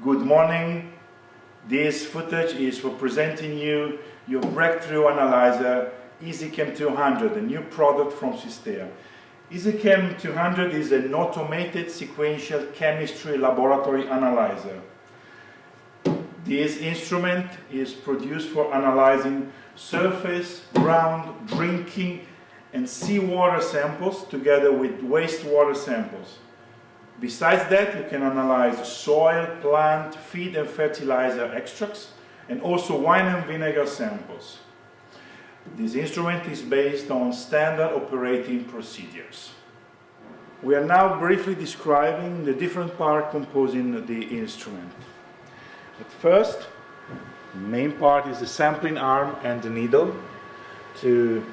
Good morning. This footage is for presenting you your breakthrough analyzer Easychem 200, a new product from Systea. Easychem 200 is an automated sequential chemistry laboratory analyzer. This instrument is produced for analyzing surface, ground, drinking and seawater samples together with wastewater samples. Besides that, you can analyze soil, plant, feed and fertilizer extracts and also wine and vinegar samples. This instrument is based on standard operating procedures. We are now briefly describing the different parts composing the instrument. At first, the main part is the sampling arm and the needle to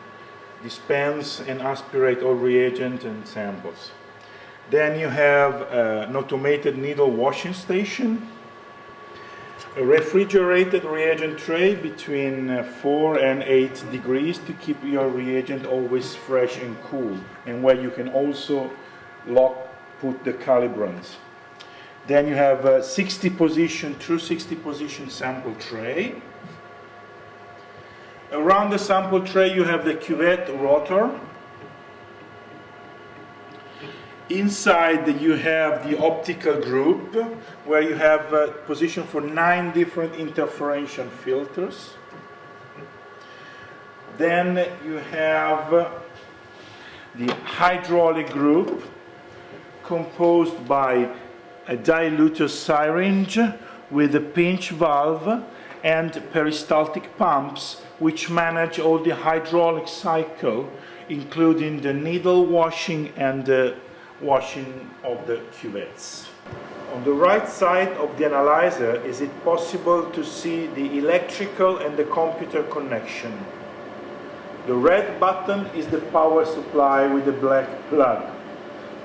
dispense and aspirate all reagent and samples. Then you have an automated needle washing station, a refrigerated reagent tray between 4 and 8 degrees to keep your reagent always fresh and cool, and where you can also put the calibrants. Then you have a 60 position sample tray. Around the sample tray you have the cuvette rotor. Inside you have the optical group, where you have a position for 9 different interferential filters. Then you have the hydraulic group, composed by a diluter syringe with a pinch valve and peristaltic pumps, which manage all the hydraulic cycle, including the needle washing and the washing of the cuvettes. On the right side of the analyzer is it possible to see the electrical and the computer connection. The red button is the power supply with the black plug.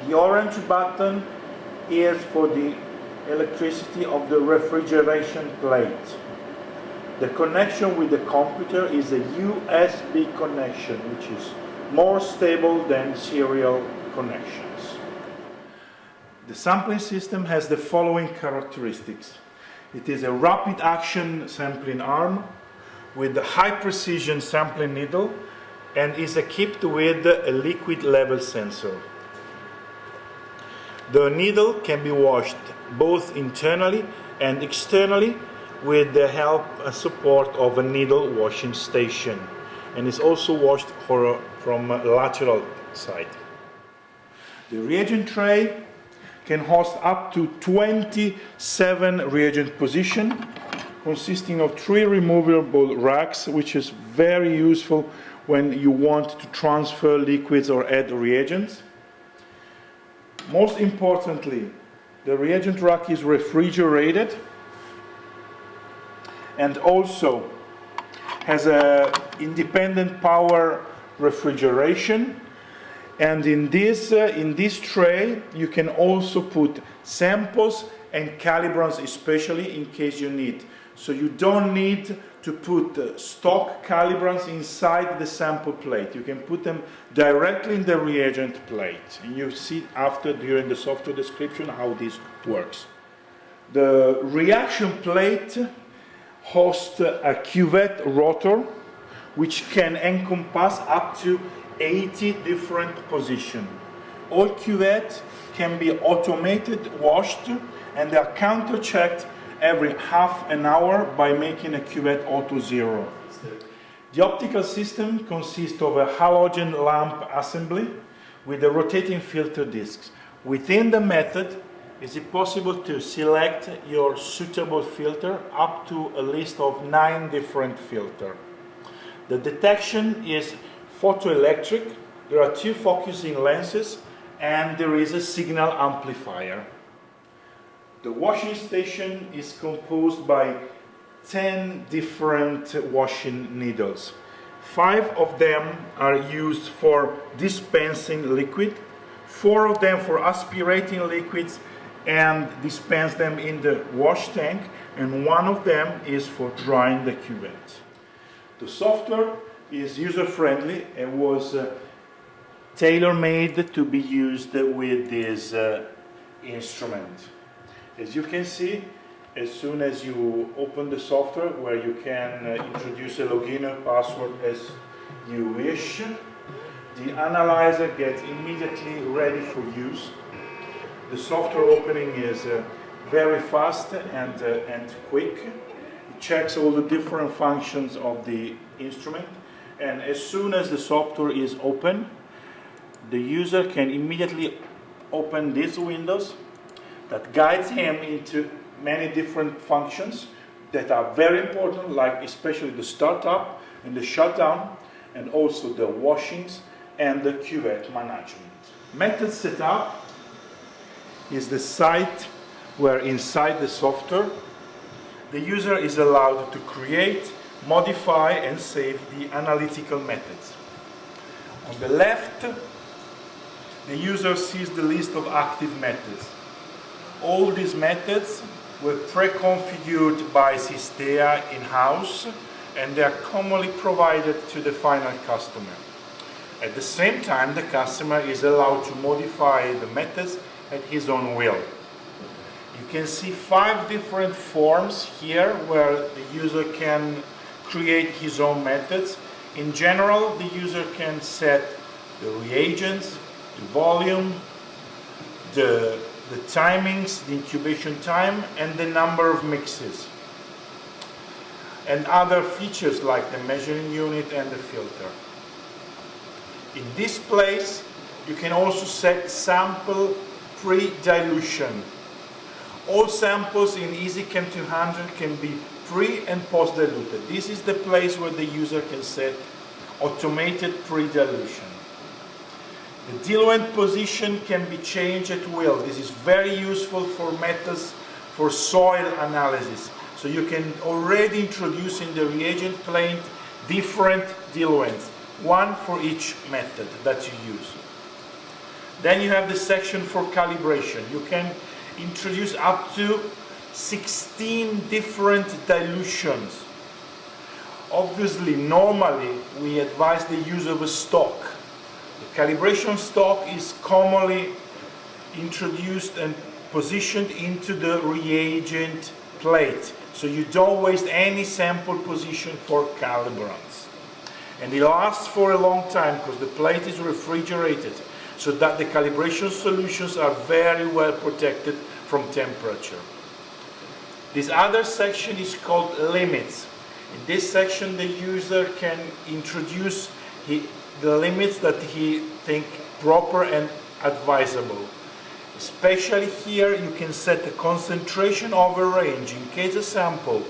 The orange button is for the electricity of the refrigeration plate. The connection with the computer is a USB connection, which is more stable than serial connections. The sampling system has the following characteristics. It is a rapid action sampling arm with a high precision sampling needle and is equipped with a liquid level sensor. The needle can be washed both internally and externally with the help and support of a needle washing station, and is also washed from a lateral side. The reagent tray can host up to 27 reagent positions, consisting of 3 removable racks, which is very useful when you want to transfer liquids or add reagents. Most importantly, the reagent rack is refrigerated and also has an independent power refrigeration. And in this tray, you can also put samples and calibrants, especially in case you need. So you don't need to put stock calibrants inside the sample plate. You can put them directly in the reagent plate. And you see after, during the software description, how this works. The reaction plate hosts a cuvette rotor, which can encompass up to 80 different positions. All cuvettes can be automated, washed, and they are counter-checked every half an hour by making a cuvette auto zero. The optical system consists of a halogen lamp assembly with a rotating filter discs. Within the method, is it possible to select your suitable filter up to a list of 9 different filters. The detection is photoelectric, there are 2 focusing lenses, and there is a signal amplifier. The washing station is composed by 10 different washing needles. 5 of them are used for dispensing liquid, 4 of them for aspirating liquids and dispense them in the wash tank, and 1 of them is for drying the cuvette. The software is user-friendly and was tailor-made to be used with this instrument. As you can see, as soon as you open the software, where you can introduce a login or password as you wish. The analyzer gets immediately ready for use. The software opening is very fast and quick. It checks all the different functions of the instrument, and as soon as the software is open, the user can immediately open these windows that guides him into many different functions that are very important, like especially the startup and the shutdown, and also the washings and the cuvette management. Method setup is the site where inside the software the user is allowed to create, modify and save the analytical methods. On the left, the user sees the list of active methods. All these methods were pre-configured by Systea in-house, and they are commonly provided to the final customer. At the same time, the customer is allowed to modify the methods at his own will. You can see 5 different forms here where the user can create his own methods. In general, the user can set the reagents, the volume, the timings, the incubation time, and the number of mixes, and other features like the measuring unit and the filter. In this place, you can also set sample pre-dilution. All samples in Easychem 200 can be pre- and post-diluted. This is the place where the user can set automated pre-dilution. The diluent position can be changed at will. This is very useful for methods for soil analysis. So you can already introduce in the reagent plate different diluents, one for each method that you use. Then you have the section for calibration. You can introduce up to 16 different dilutions. Obviously, normally we advise the use of a stock. The calibration stock is commonly introduced and positioned into the reagent plate, so you don't waste any sample position for calibrants. And it lasts for a long time because the plate is refrigerated, so that the calibration solutions are very well protected from temperature. This other section is called limits. In this section, the user can introduce the limits that he thinks proper and advisable. Especially here, you can set the concentration of a range. In case a sample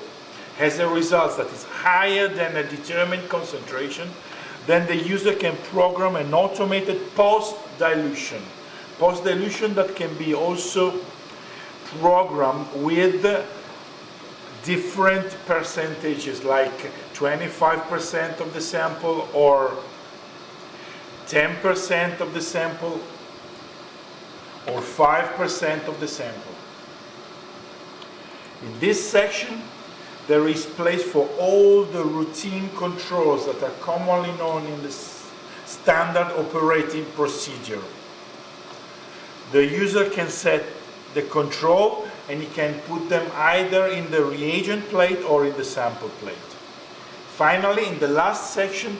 has a result that is higher than a determined concentration, then the user can program an automated post-dilution. Post-dilution that can be also programmed with different percentages, like 25% of the sample or 10% of the sample or 5% of the sample. In this section, there is place for all the routine controls that are commonly known in the standard operating procedure. The user can set the control and he can put them either in the reagent plate or in the sample plate. Finally, in the last section,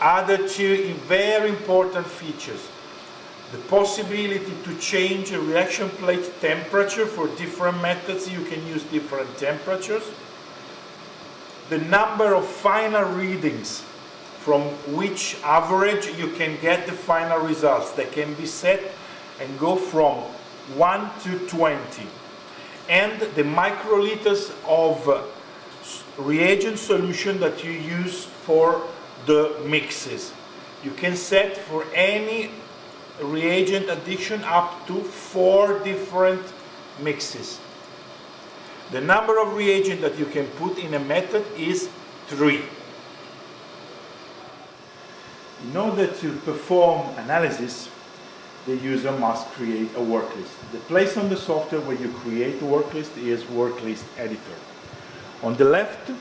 are the 2 very important features. The possibility to change a reaction plate temperature. For different methods you can use different temperatures. The number of final readings from which average you can get the final results. They can be set and go from 1 to 20. And the microliters of reagent solution that you use for the mixes. You can set for any reagent addition up to 4 different mixes. The number of reagents that you can put in a method is 3. In order to perform analysis, the user must create a worklist. The place on the software where you create a worklist is Worklist Editor. On the left,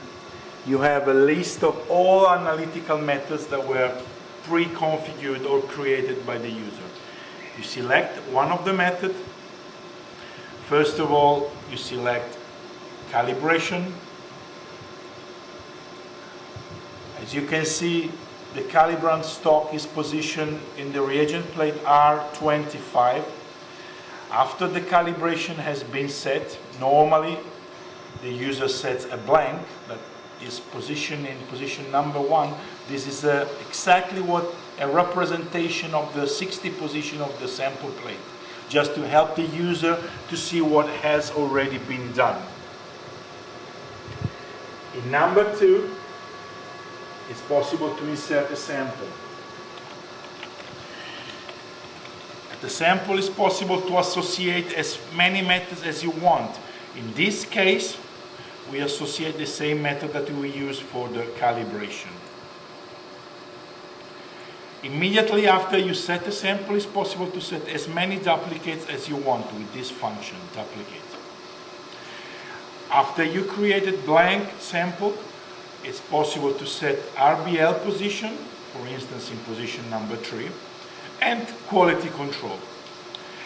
you have a list of all analytical methods that were pre-configured or created by the user. You select one of the methods. First of all, you select calibration. As you can see, the calibrant stock is positioned in the reagent plate R25. After the calibration has been set, normally the user sets a blank that is positioned in position number 1. This is exactly what a representation of the 60 position of the sample plate, just to help the user to see what has already been done. In number 2, it's possible to insert a sample. At the sample, it's possible to associate as many methods as you want. In this case, we associate the same method that we use for the calibration. Immediately after you set the sample, it's possible to set as many duplicates as you want with this function, duplicate. After you created blank sample, it's possible to set RBL position, for instance in position number 3, and quality control,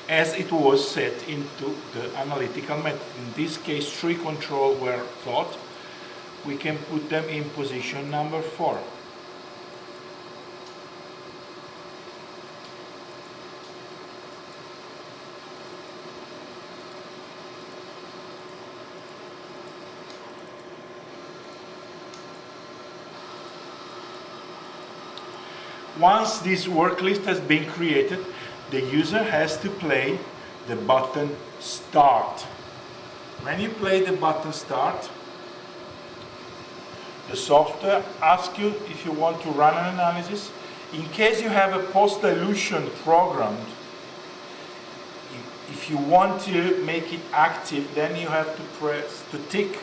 as it was set into the analytical method. In this case, 3 control were thought. We can put them in position number 4. Once this work list has been created, the user has to play the button Start. When you play the button Start, the software asks you if you want to run an analysis. In case you have a post-dilution programmed, if you want to make it active, then you have to tick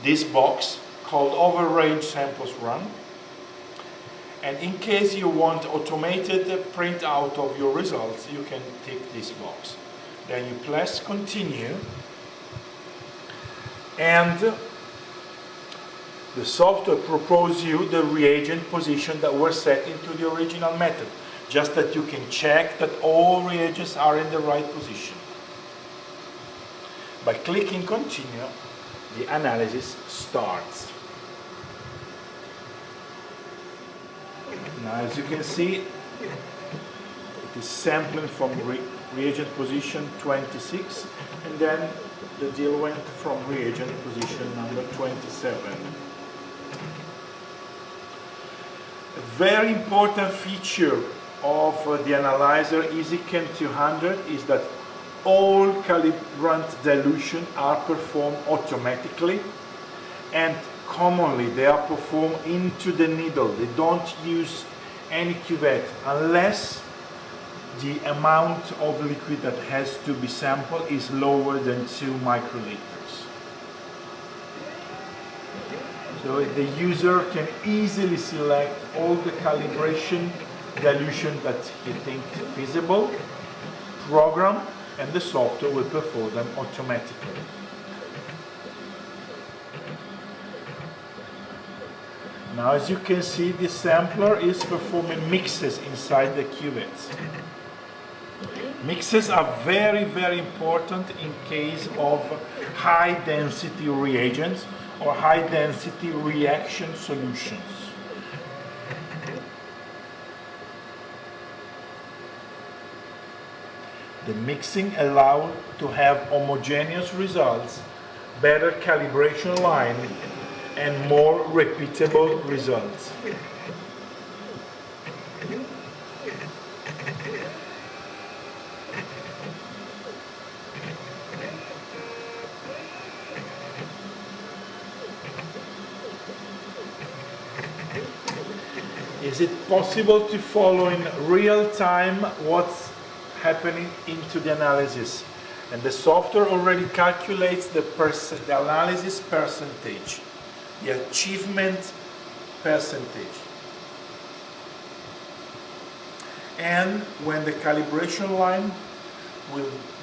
this box called Overrange Samples Run. And in case you want automated printout of your results, you can tick this box. Then you press Continue, and the software proposes you the reagent position that were set into the original method, just that you can check that all reagents are in the right position. By clicking Continue, the analysis starts. Now, as you can see, it is sampling from reagent position 26, and then the deal went from reagent position number 27. A very important feature of the analyzer Easychem 200 is that all calibrant dilution are performed automatically, and commonly they are performed into the needle. They don't use any cuvette unless the amount of liquid that has to be sampled is lower than 2 microliters. So the user can easily select all the calibration dilution that he thinks feasible, program, and the software will perform them automatically. Now, as you can see, the sampler is performing mixes inside the cuvettes. Mixes are very, very important in case of high density reagents or high density reaction solutions. The mixing allows to have homogeneous results, better calibration line, and more repeatable results. Is it possible to follow in real time what's happening into the analysis? And the software already calculates the analysis percentage, the achievement percentage. And when the calibration line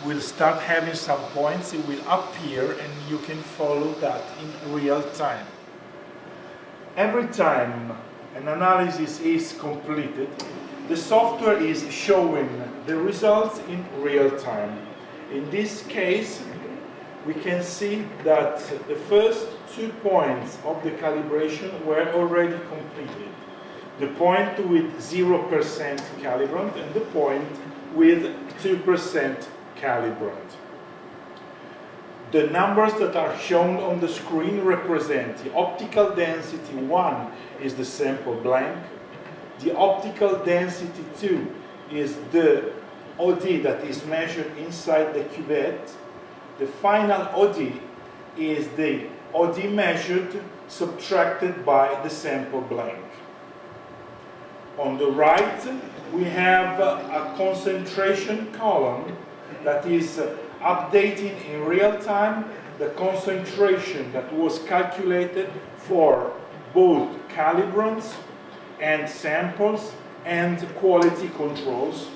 will start having some points, it will appear and you can follow that in real time. Every time an analysis is completed, the software is showing the results in real time. In this case, we can see that the first 2 points of the calibration were already completed. The point with 0% calibrant and the point with 2% calibrant. The numbers that are shown on the screen represent the optical density 1 is the sample blank, the optical density 2 is the OD that is measured inside the cuvette, the final OD is the OD measured subtracted by the sample blank. On the right, we have a concentration column that is updating in real time the concentration that was calculated for both calibrants and samples and quality controls,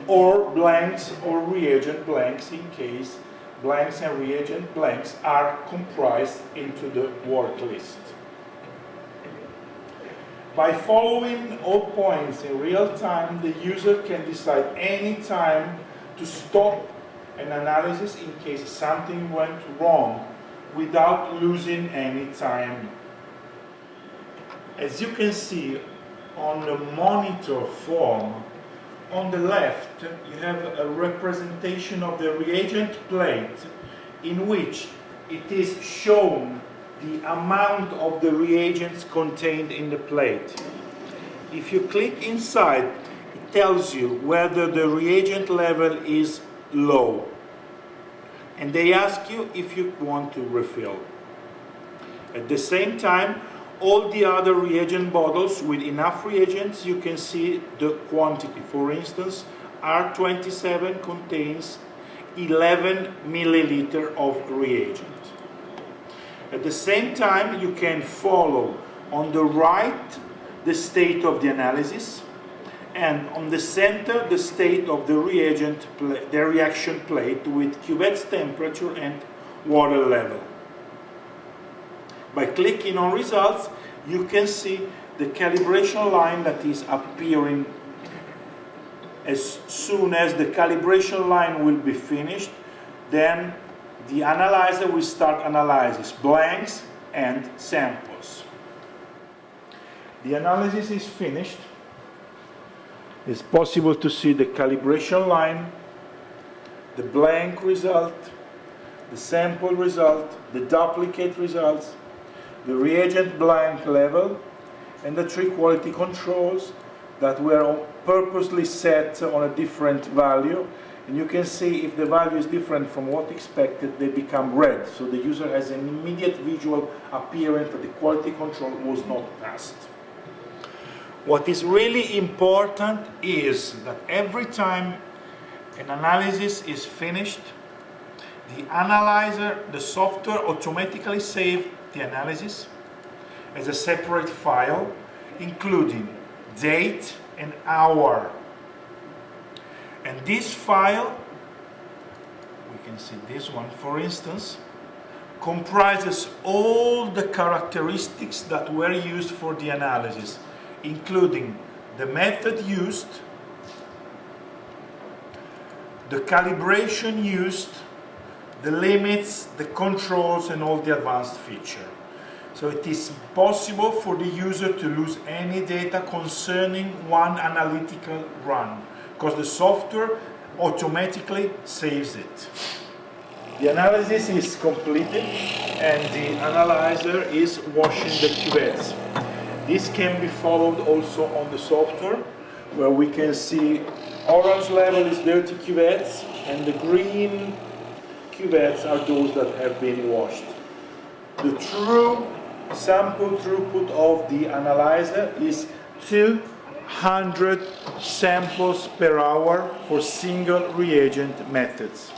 or blanks or reagent blanks in case blanks and reagent blanks are comprised into the work list. By following all points in real time, the user can decide any time to stop an analysis in case something went wrong without losing any time. As you can see on the monitor form, on the left you have a representation of the reagent plate in which it is shown the amount of the reagents contained in the plate. If you click inside, it tells you whether the reagent level is low. And they ask you if you want to refill. At the same time, all the other reagent bottles with enough reagents, you can see the quantity. For instance, R27 contains 11 milliliter of reagent. At the same time, you can follow on the right the state of the analysis, and on the center the state of the reagent, the reaction plate with cuvette's temperature and water level. By clicking on results, you can see the calibration line that is appearing. As soon as the calibration line will be finished, then the analyzer will start analysis, blanks and samples. The analysis is finished. It's possible to see the calibration line, the blank result, the sample result, the duplicate results, the reagent blank level, and the 3 quality controls that were purposely set on a different value. And you can see if the value is different from what expected, they become red. So the user has an immediate visual appearance that the quality control was not passed. What is really important is that every time an analysis is finished, the analyzer, the software automatically saves the analysis as a separate file, including date and hour. And this file, we can see this one for instance, comprises all the characteristics that were used for the analysis, including the method used, the calibration used, the limits, the controls, and all the advanced features. So it is possible for the user to lose any data concerning one analytical run, because the software automatically saves it. The analysis is completed and the analyzer is washing the cuvettes. This can be followed also on the software, where we can see orange level is dirty cuvettes and the green cuvettes are those that have been washed. The true sample throughput of the analyzer is 200 samples per hour for single reagent methods.